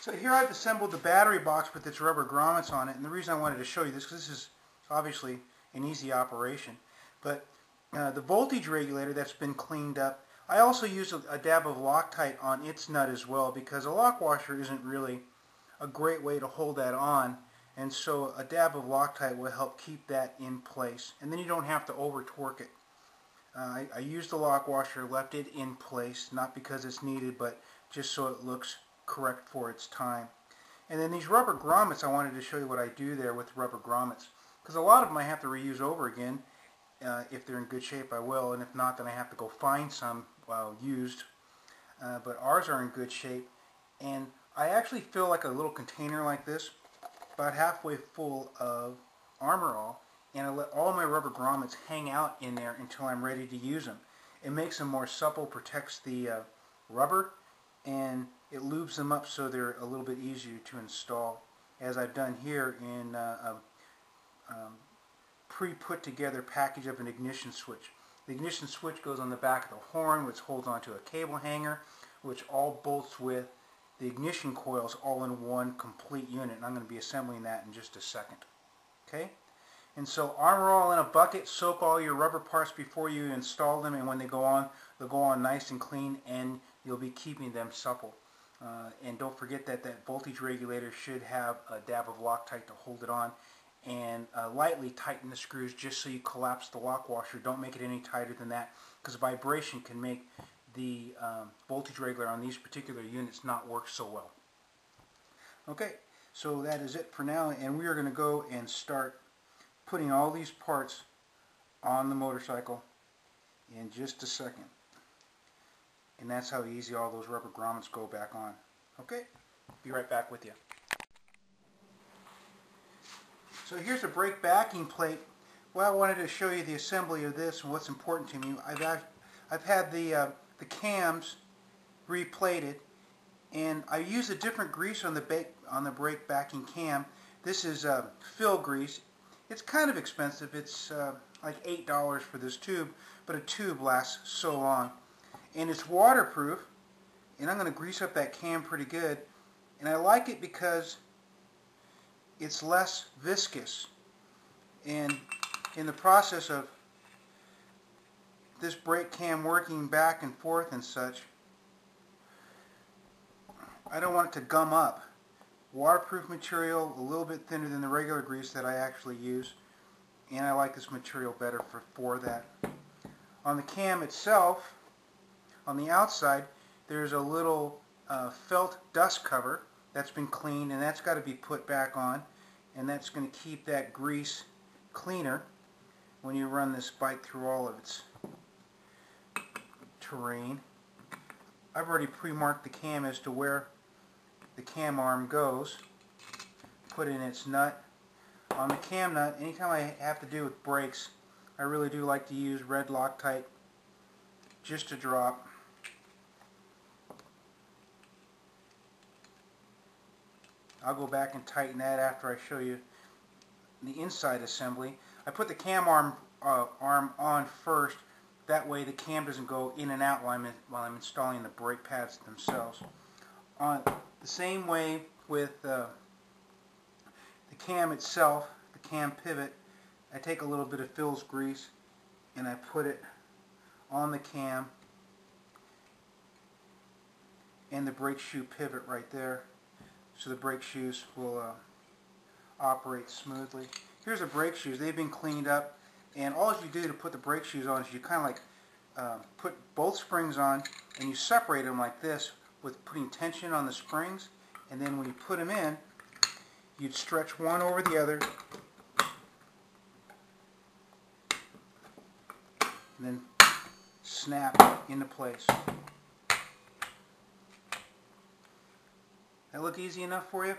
So here I've assembled the battery box with its rubber grommets on it, and the reason I wanted to show you this, because this is obviously an easy operation, but the voltage regulator that's been cleaned up, I also use a dab of Loctite on its nut as well, because a lock washer isn't really a great way to hold that on, and so a dab of Loctite will help keep that in place, and then you don't have to over torque it. I used the lock washer, left it in place, not because it's needed, but just so it looks correct for its time. And then these rubber grommets, I wanted to show you what I do there with rubber grommets, because a lot of them I have to reuse over again. If they're in good shape, I will, and if not, then I have to go find some used. But ours are in good shape, and I actually fill like a little container like this, about halfway full of Armor All, and I let all my rubber grommets hang out in there until I'm ready to use them. It makes them more supple, protects the rubber, and it lubes them up so they're a little bit easier to install, as I've done here in a pre-put together package of an ignition switch. The ignition switch goes on the back of the horn, which holds onto a cable hanger, which all bolts with the ignition coils all in one complete unit, and I'm going to be assembling that in just a second. Okay? And so Armor All in a bucket, soak all your rubber parts before you install them, and when they go on, they'll go on nice and clean, and you'll be keeping them supple. And don't forget that that voltage regulator should have a dab of Loctite to hold it on, and lightly tighten the screws just so you collapse the lock washer. Don't make it any tighter than that, because vibration can make the voltage regulator on these particular units not work so well. Okay, so that is it for now, and we are going to go and start putting all these parts on the motorcycle in just a second. And that's how easy all those rubber grommets go back on. Okay, be right back with you. So here's a brake backing plate. Well, I wanted to show you the assembly of this and what's important to me. I've had the cams replated, and I use a different grease on the brake backing cam. This is fill grease. It's kind of expensive. It's like $8 for this tube, but a tube lasts so long. And it's waterproof, and I'm going to grease up that cam pretty good. And I like it because it's less viscous. And in the process of this brake cam working back and forth and such, I don't want it to gum up. Waterproof material, a little bit thinner than the regular grease that I actually use, and I like this material better for that. On the cam itself, on the outside, there's a little felt dust cover that's been cleaned, and that's got to be put back on, and that's going to keep that grease cleaner when you run this bike through all of its terrain. I've already pre-marked the cam as to where the cam arm goes, put in its nut. On the cam nut, anytime I have to do with brakes, I really do like to use red Loctite, just a drop. I'll go back and tighten that after I show you the inside assembly. I put the cam arm on first, that way the cam doesn't go in and out while I'm installing the brake pads themselves. On the same way with the cam itself, the cam pivot, I take a little bit of Phil's grease and I put it on the cam and the brake shoe pivot right there, so the brake shoes will operate smoothly. Here's the brake shoes. They've been cleaned up, and all you do to put the brake shoes on is you kind of like put both springs on, and you separate them like this with putting tension on the springs, and then when you put them in, you'd stretch one over the other, and then snap into place. That look easy enough for you?